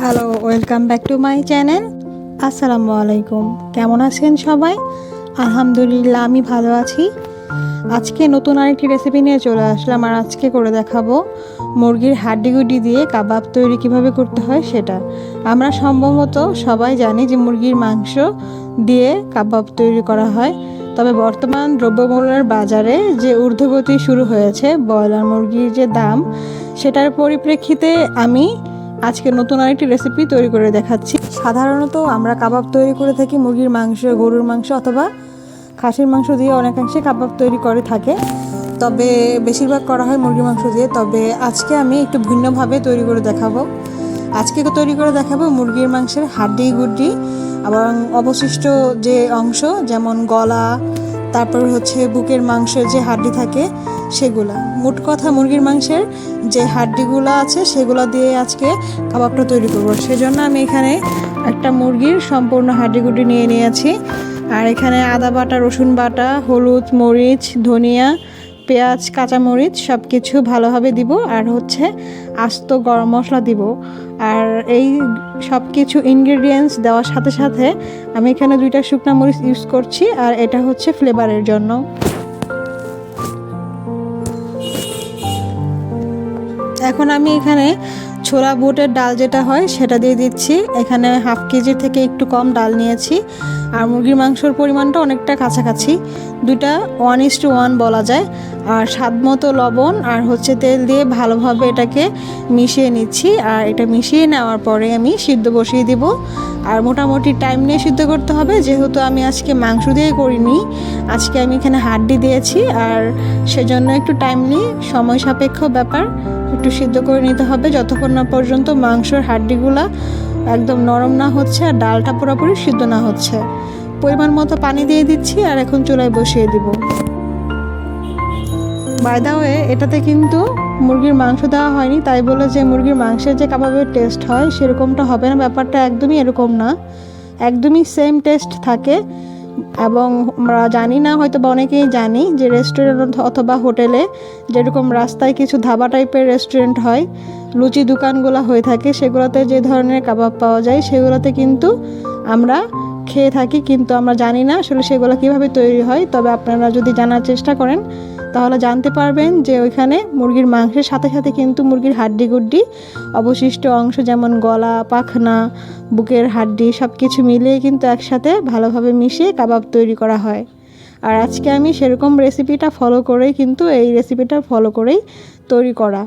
Hello, welcome back to my channel. আসসালামু আলাইকুম। কেমন আছেন সবাই? আলহামদুলিল্লাহ, আমি ভালো আছি। আজকে নতুন আরেকটি রেসিপি নিয়ে চলে আসলাম, আর আজকে করে দেখাবো মুরগির হাড্ডিগুডি দিয়ে কাবাব তৈরি কিভাবে করতে হয় সেটা। আমরা সম্ভবত সবাই জানি যে মুরগির মাংস দিয়ে কাবাব তৈরি করা হয়, তবে বর্তমান দ্রব্যমূল্যের বাজারে যে ঊর্ধ্বগতি শুরু হয়েছে ব্রয়লার মুরগির যে দাম, সেটার পরিপ্রেক্ষিতে আমি আজকে নতুন আরেকটি রেসিপি তৈরি করে দেখাচ্ছি। সাধারণত আমরা কাবাব তৈরি করে থাকি মুরগির মাংস, গরুর মাংস অথবা খাসির মাংস দিয়ে অনেকাংশে কাবাব তৈরি করে থাকে, তবে বেশিরভাগ করা হয় মুরগির মাংস দিয়ে। তবে আজকে আমি একটু ভিন্নভাবে তৈরি করে দেখাবো। আজকে তৈরি করে দেখাবো মুরগির মাংসের হাড্ডি গুড্ডি এবং অবশিষ্ট যে অংশ, যেমন গলা, তারপর হচ্ছে বুকের মাংস যে হাড্ডি থাকে সেগুলা। মোট কথা মুরগির মাংসের যে হাড্ডিগুলো আছে সেগুলো দিয়ে আজকে কাবাবটা তৈরি করবো। সেজন্য আমি এখানে একটা মুরগির সম্পূর্ণ হাড্ডিগুড্ডি নিয়ে নিয়েছি, আর এখানে আদা বাটা, রসুন বাটা, হলুদ, মরিচ, ধনিয়া, পেঁয়াজ, কাঁচামরিচ সব কিছু ভালোভাবে দিব, আর হচ্ছে আস্ত গরম মশলা দিব। আর এই সব কিছু ইনগ্রেডিয়েন্টস দেওয়ার সাথে সাথে আমি এখানে 2টা শুকনা মরিচ ইউজ করছি, আর এটা হচ্ছে ফ্লেভারের জন্য। এখন আমি এখানে ছোলা বুটের ডাল যেটা হয় সেটা দিয়ে দিচ্ছি। এখানে হাফ কেজির থেকে একটু কম ডাল নিয়েছি, আর মুরগির মাংসর পরিমাণটা অনেকটা কাছাকাছি, 2টা 1:1 বলা যায়। আর স্বাদ মতো লবণ আর হচ্ছে তেল দিয়ে ভালোভাবে এটাকে মিশিয়ে নিচ্ছি। আর এটা মিশিয়ে নেওয়ার পরে আমি সিদ্ধ বসিয়ে দিব। আর মোটামুটি টাইম নিয়ে সিদ্ধ করতে হবে, যেহেতু আমি আজকে মাংস দিয়ে করিনি, আজকে আমি এখানে হাড্ডি দিয়েছি, আর সেজন্য একটু টাইমলি সময় সাপেক্ষ ব্যাপার, একটু সিদ্ধ করে নিতে হবে যতক্ষণ না পর্যন্ত মাংসের হাড্ডিগুলা একদম নরম না হচ্ছে আর ডালটা পুরোপুরি সিদ্ধ না হচ্ছে। পরিমাণ মতো পানি দিয়ে দিচ্ছি, আর এখন চুলায় বসিয়ে দিব। বাই দ্য ওয়ে, এটাতে কিন্তু মুরগির মাংস দেওয়া হয়নি, তাই বলে যে মুরগির মাংসের যে কাবাবের টেস্ট হয় সেরকমটা হবে না। ব্যাপারটা একদমই এরকম না, একদমই সেম টেস্ট থাকে। এবং আমরা জানি না, হয়তো বা অনেকেই জানি যে রেস্টুরেন্ট অথবা হোটেলে যেরকম রাস্তায় কিছু ধাবা টাইপের রেস্টুরেন্ট হয়, লুচি দোকানগুলো হয়ে থাকে, সেগুলোতে যে ধরনের কাবাব পাওয়া যায় সেগুলোতে কিন্তু আমরা খেয়ে থাকি, কিন্তু আমরা জানি না আসলে সেগুলো কীভাবে তৈরি হয়। তবে আপনারা যদি জানার চেষ্টা করেন তাহলে জানতে পারবেন যে ওইখানে মুরগির মাংসের সাথে সাথে কিন্তু মুরগির হাড্ডি গুড্ডি, অবশিষ্ট অংশ যেমন গলা, পাখনা, বুকের হাড্ডি সব কিছু মিলিয়ে কিন্তু একসাথে ভালোভাবে মিশিয়ে কাবাব তৈরি করা হয়। আর আজকে আমি সেরকম রেসিপিটা ফলো করেই কিন্তু এই রেসিপিটা ফলো করেই তৈরি করা।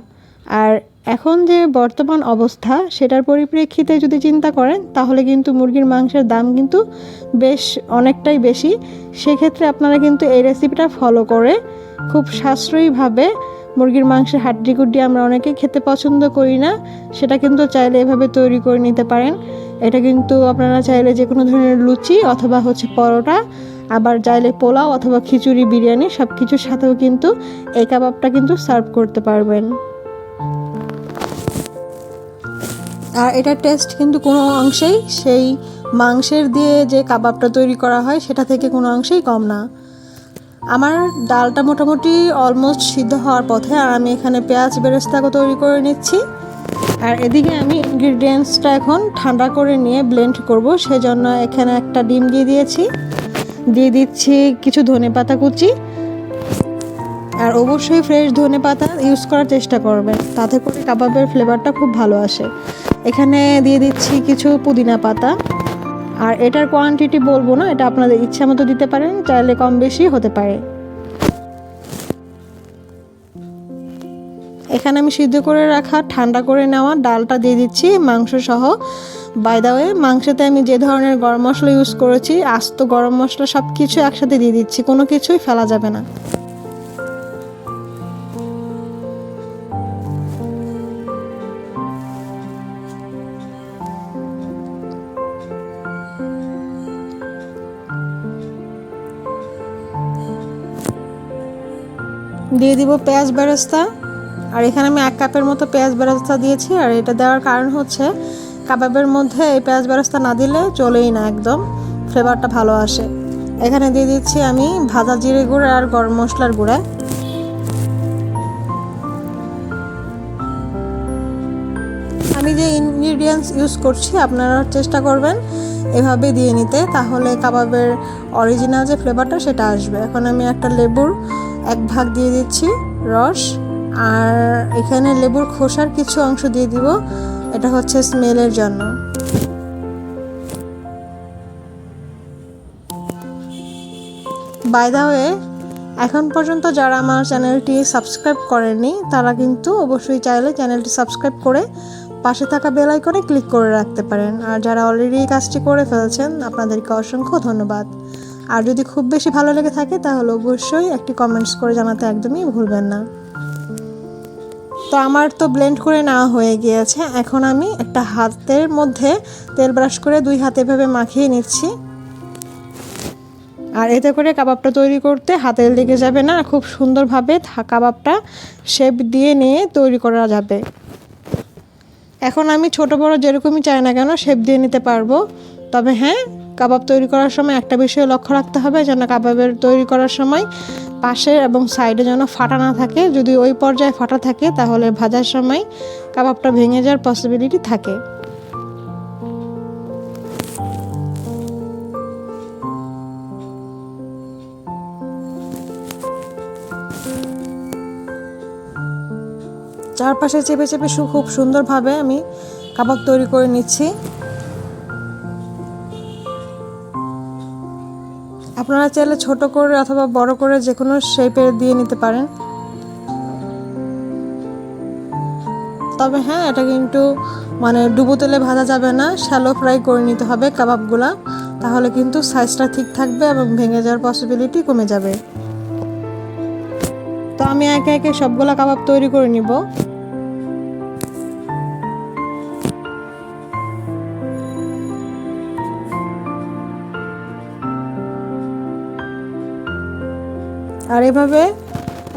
আর এখন যে বর্তমান অবস্থা সেটার পরিপ্রেক্ষিতে যদি চিন্তা করেন তাহলে কিন্তু মুরগির মাংসের দাম কিন্তু বেশ অনেকটাই বেশি। সেক্ষেত্রে আপনারা কিন্তু এই রেসিপিটা ফলো করে খুব সাশ্রয়ীভাবে মুরগির মাংসের হাড্ডি গুড্ডি আমরা অনেকে খেতে পছন্দ করি না, সেটা কিন্তু চাইলে এভাবে তৈরি করে নিতে পারেন। এটা কিন্তু আপনারা চাইলে যে কোনো ধরনের লুচি অথবা হচ্ছে পরোটা, আবার চাইলে পোলাও অথবা খিচুড়ি, বিরিয়ানি সব কিছুর সাথেও কিন্তু এই কাবাবটা কিন্তু সার্ভ করতে পারবেন। আর এটার টেস্ট কিন্তু কোনো অংশেই সেই মাংসের দিয়ে যে কাবাবটা তৈরি করা হয় সেটা থেকে কোনো অংশেই কম না। আমার ডালটা মোটামুটি অলমোস্ট সিদ্ধ হওয়ার পথে, আর আমি এখানে পেঁয়াজ বেরেস্তাকে তৈরি করে নিচ্ছি। আর এদিকে আমি ইনগ্রিডিয়েন্টসটা এখন ঠান্ডা করে নিয়ে ব্লেন্ড করব, সেজন্য এখানে একটা ডিম দিয়ে দিচ্ছি কিছু ধনেপাতা কুচি। আর অবশ্যই ফ্রেশ ধনেপাতা ইউজ করার চেষ্টা করবেন, তাতে করে কাবাবের ফ্লেভারটা খুব ভালো আসে। এখানে দিয়ে দিচ্ছি কিছু পুদিনা পাতা। আর এটার কোয়ান্টিটি বলবো না, এটা আপনাদের ইচ্ছা মতো দিতে পারেন, চাইলে কম বেশি হতে পারে। এখানে আমি সিদ্ধ করে রাখা ঠান্ডা করে নেওয়া ডালটা দিয়ে দিচ্ছি মাংস সহ। বাই দ্য ওয়ে, মাংসতে আমি যে ধরনের গরম মশলা ইউজ করেছি, আস্ত গরম মশলা সব কিছু একসাথে দিয়ে দিচ্ছি, কোনো কিছুই ফেলা যাবে না। দিয়ে দিব পেঁয়াজ বেরেস্তা। আর এখানে আমি 1 কাপের মতো পেঁয়াজ বেরেস্তা দিয়েছি। আর এটা দেওয়ার কারণ হচ্ছে কাবাবের মধ্যে এই পেঁয়াজ বেরেস্তা না দিলে চলেই না, একদম ফ্লেভারটা ভালো আসে। এখানে দিয়ে দিচ্ছি আমি ভাজা জিরে গুঁড়া আর গরম মশলার গুঁড়া। আমি যে ইনগ্রিডিয়েন্টস ইউজ করছি, আপনারা চেষ্টা করবেন এভাবে দিয়ে নিতে, তাহলে কাবাবের অরিজিনাল যে ফ্লেভারটা সেটা আসবে। এখন আমি একটা লেবুর 1 ভাগ দিয়ে দিচ্ছি রস, আর এখানে লেবুর খোসার কিছু অংশ দিয়ে দিব, এটা হচ্ছে স্মেলের জন্য। বাই দ্য ওয়ে, এখন পর্যন্ত যারা আমার চ্যানেলটি সাবস্ক্রাইব করেনি তারা কিন্তু অবশ্যই চাইলে চ্যানেলটি সাবস্ক্রাইব করে পাশে থাকা বেল আইকনে ক্লিক করে রাখতে পারেন। আর যারা অলরেডি এই কাজটি করে ফেলছেন আপনাদেরকে অসংখ্য ধন্যবাদ। আর যদি খুব বেশি ভালো লেগে থাকে তাহলে অবশ্যই একটি কমেন্টস করে জানাতে একদমই ভুলবেন না। তো আমার তো ব্লেন্ড করে নেওয়া হয়ে গিয়েছে, এখন আমি একটা হাতের মধ্যে তেল ব্রাশ করে 2 হাতে এভাবে মাখিয়ে নিচ্ছি। আর এতে করে কাবাবটা তৈরি করতে হাতে লেগে যাবে না, খুব সুন্দরভাবে কাবাবটা শেপ দিয়ে নিয়ে তৈরি করা যাবে। এখন আমি ছোট বড় যেরকমই চাই না কেন শেপ দিয়ে নিতে পারবো। তবে হ্যাঁ, কাবাব তৈরি করার সময় একটা বিষয় লক্ষ্য রাখতে হবে, যেন কাবাবের তৈরি করার সময় পাশে এবং সাইডে যেন ফাটা না থাকে। যদি ওই পর্যায়ে ফাটা থাকে তাহলে ভাজার সময় কাবাবটা ভেঙে যাওয়ার পসিবিলিটি থাকে। চারপাশে চেপে চেপে খুব সুন্দরভাবে আমি কাবাব তৈরি করে নিচ্ছি। আপনারা চাইলে ছোট করে অথবা বড় করে যে কোনো শেপে দিয়ে নিতে পারেন। তবে হ্যাঁ, এটা কিন্তু ডুবো তেলে ভাজা যাবে না, শ্যালো ফ্রাই করে নিতে হবে কাবাবগুলা, তাহলে কিন্তু সাইজটা ঠিক থাকবে এবং ভেঙে যাওয়ার পসিবিলিটি কমে যাবে। তো আমি একে একে সবগুলা কাবাব তৈরি করে নিব। আর এভাবে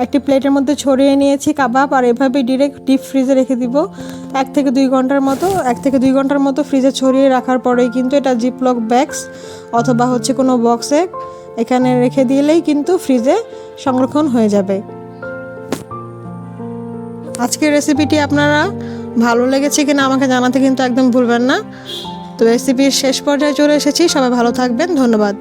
একটি প্লেটের মধ্যে ছড়িয়ে নিয়েছি কাবাব, আর এভাবে ডিরেক্ট ডিপ ফ্রিজে রেখে দিব 1 থেকে 2 ঘন্টার মতো ফ্রিজে ছড়িয়ে রাখার পরেই কিন্তু এটা জিপলক ব্যাগস অথবা কোনো বক্সে এখানে রেখে দিলেই কিন্তু ফ্রিজে সংরক্ষণ হয়ে যাবে। আজকের রেসিপিটি আপনারা ভালো লেগেছে কিনা আমাকে জানাতে কিন্তু একদম ভুলবেন না। তো রেসিপির শেষ পর্যায়ে চলে এসেছি, সবাই ভালো থাকবেন, ধন্যবাদ।